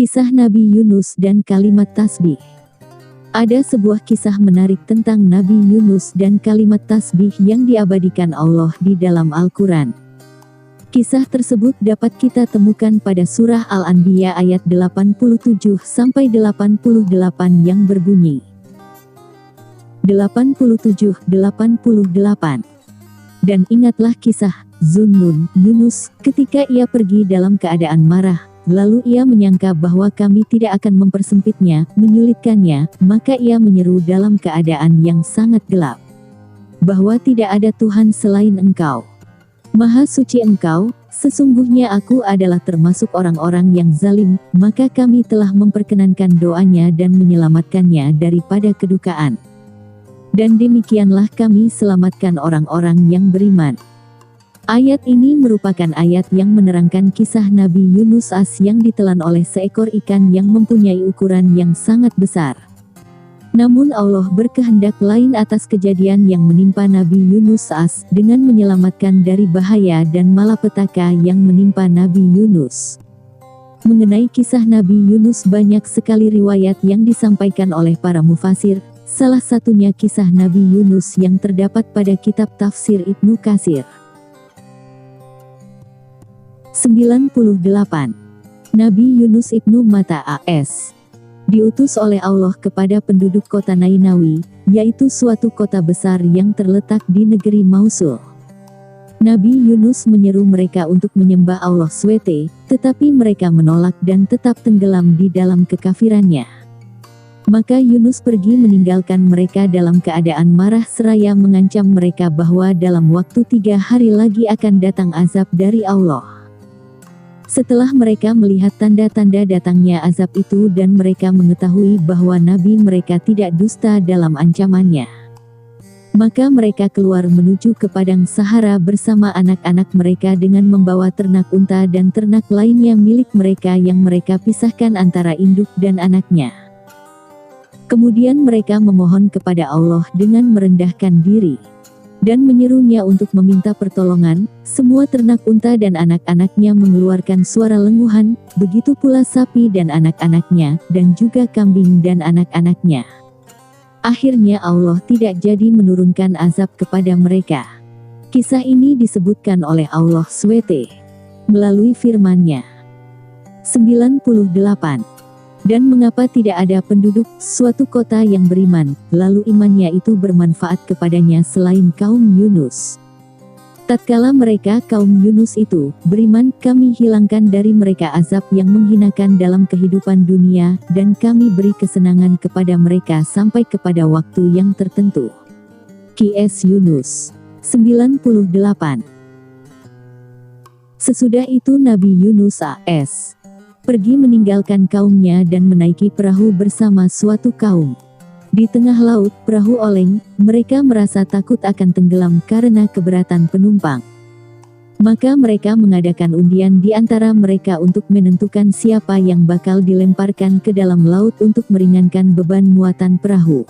Kisah Nabi Yunus dan kalimat tasbih. Ada sebuah kisah menarik tentang Nabi Yunus dan kalimat tasbih yang diabadikan Allah di dalam Al-Quran. Kisah tersebut dapat kita temukan pada surah Al-Anbiya ayat 87-88 yang berbunyi 87-88. Dan ingatlah kisah Zunnun, Yunus, ketika ia pergi dalam keadaan marah. Lalu ia menyangka bahwa kami tidak akan mempersempitnya, menyulitkannya, maka ia menyeru dalam keadaan yang sangat gelap, bahwa tidak ada Tuhan selain Engkau. Maha suci Engkau, sesungguhnya aku adalah termasuk orang-orang yang zalim, maka kami telah memperkenankan doanya dan menyelamatkannya daripada kedukaan. Dan demikianlah kami selamatkan orang-orang yang beriman. Ayat ini merupakan ayat yang menerangkan kisah Nabi Yunus AS yang ditelan oleh seekor ikan yang mempunyai ukuran yang sangat besar. Namun Allah berkehendak lain atas kejadian yang menimpa Nabi Yunus AS dengan menyelamatkan dari bahaya dan malapetaka yang menimpa Nabi Yunus. Mengenai kisah Nabi Yunus banyak sekali riwayat yang disampaikan oleh para mufasir, salah satunya kisah Nabi Yunus yang terdapat pada kitab tafsir Ibnu Katsir. 98. Nabi Yunus Ibnu Matta AS diutus oleh Allah kepada penduduk kota Nainawi, yaitu suatu kota besar yang terletak di negeri Mausul. Nabi Yunus menyeru mereka untuk menyembah Allah SWT, tetapi mereka menolak dan tetap tenggelam di dalam kekafirannya. Maka Yunus pergi meninggalkan mereka dalam keadaan marah seraya mengancam mereka bahwa dalam waktu 3 hari lagi akan datang azab dari Allah. Setelah mereka melihat tanda-tanda datangnya azab itu dan mereka mengetahui bahwa Nabi mereka tidak dusta dalam ancamannya, maka mereka keluar menuju ke padang Sahara bersama anak-anak mereka dengan membawa ternak unta dan ternak lainnya milik mereka yang mereka pisahkan antara induk dan anaknya. Kemudian mereka memohon kepada Allah dengan merendahkan diri dan menyerunya untuk meminta pertolongan. Semua ternak unta dan anak-anaknya mengeluarkan suara lenguhan, begitu pula sapi dan anak-anaknya, dan juga kambing dan anak-anaknya. Akhirnya Allah tidak jadi menurunkan azab kepada mereka. Kisah ini disebutkan oleh Allah SWT melalui firman-Nya. 98. Dan mengapa tidak ada penduduk suatu kota yang beriman, lalu imannya itu bermanfaat kepadanya selain kaum Yunus? Tatkala mereka kaum Yunus itu beriman, kami hilangkan dari mereka azab yang menghinakan dalam kehidupan dunia, dan kami beri kesenangan kepada mereka sampai kepada waktu yang tertentu. Qs Yunus 98. Sesudah itu Nabi Yunus AS pergi meninggalkan kaumnya dan menaiki perahu bersama suatu kaum. Di tengah laut, perahu oleng, mereka merasa takut akan tenggelam karena keberatan penumpang. Maka mereka mengadakan undian di antara mereka untuk menentukan siapa yang bakal dilemparkan ke dalam laut untuk meringankan beban muatan perahu.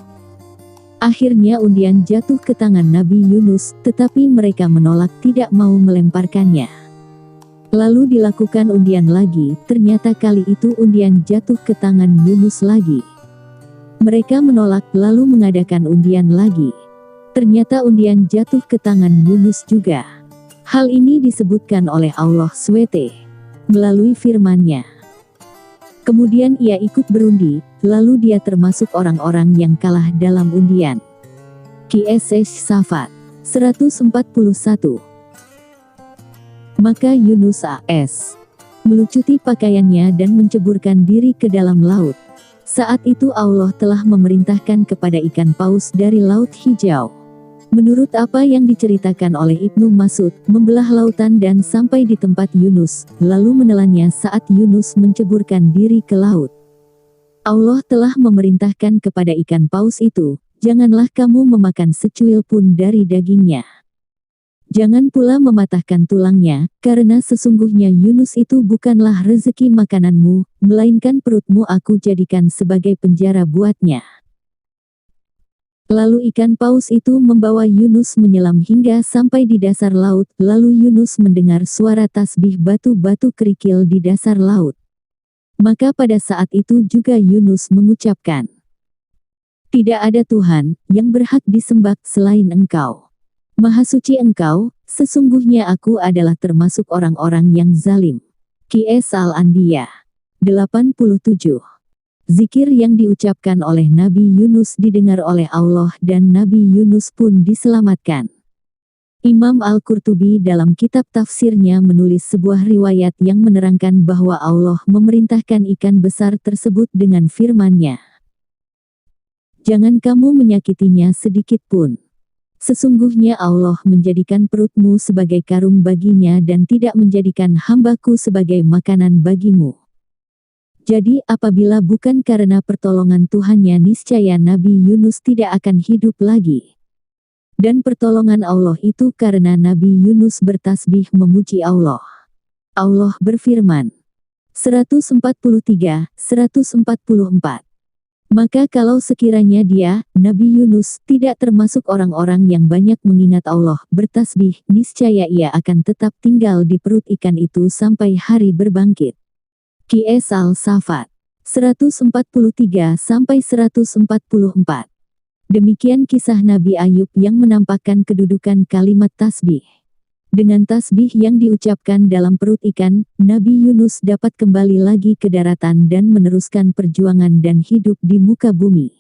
Akhirnya undian jatuh ke tangan Nabi Yunus, tetapi mereka menolak tidak mau melemparkannya. Lalu dilakukan undian lagi, ternyata kali itu undian jatuh ke tangan Yunus lagi. Mereka menolak lalu mengadakan undian lagi. Ternyata undian jatuh ke tangan Yunus juga. Hal ini disebutkan oleh Allah SWT melalui firman-Nya. Kemudian ia ikut berundi, lalu dia termasuk orang-orang yang kalah dalam undian. Qs Safat 141. Maka Yunus AS melucuti pakaiannya dan menceburkan diri ke dalam laut. Saat itu Allah telah memerintahkan kepada ikan paus dari Laut Hijau. Menurut apa yang diceritakan oleh Ibnu Mas'ud, membelah lautan dan sampai di tempat Yunus, lalu menelannya saat Yunus menceburkan diri ke laut. Allah telah memerintahkan kepada ikan paus itu, janganlah kamu memakan secuil pun dari dagingnya. Jangan pula mematahkan tulangnya, karena sesungguhnya Yunus itu bukanlah rezeki makananmu, melainkan perutmu aku jadikan sebagai penjara buatnya. Lalu ikan paus itu membawa Yunus menyelam hingga sampai di dasar laut, lalu Yunus mendengar suara tasbih batu-batu kerikil di dasar laut. Maka pada saat itu juga Yunus mengucapkan, "Tidak ada Tuhan yang berhak disembah selain Engkau. Maha suci Engkau, sesungguhnya aku adalah termasuk orang-orang yang zalim." Qs Al-Anbiya 87. Zikir yang diucapkan oleh Nabi Yunus didengar oleh Allah dan Nabi Yunus pun diselamatkan. Imam Al-Qurtubi dalam kitab tafsirnya menulis sebuah riwayat yang menerangkan bahwa Allah memerintahkan ikan besar tersebut dengan firman-Nya, "Jangan kamu menyakitinya sedikit pun. Sesungguhnya Allah menjadikan perutmu sebagai karung baginya dan tidak menjadikan hambaku sebagai makanan bagimu." Jadi apabila bukan karena pertolongan Tuhannya niscaya Nabi Yunus tidak akan hidup lagi. Dan pertolongan Allah itu karena Nabi Yunus bertasbih memuji Allah. Allah berfirman, 143-144. Maka kalau sekiranya dia, Nabi Yunus, tidak termasuk orang-orang yang banyak mengingat Allah, bertasbih, niscaya ia akan tetap tinggal di perut ikan itu sampai hari berbangkit. Qs Al-Safat 143-144. Demikian kisah Nabi Ayub yang menampakkan kedudukan kalimat tasbih. Dengan tasbih yang diucapkan dalam perut ikan, Nabi Yunus dapat kembali lagi ke daratan dan meneruskan perjuangan dan hidup di muka bumi.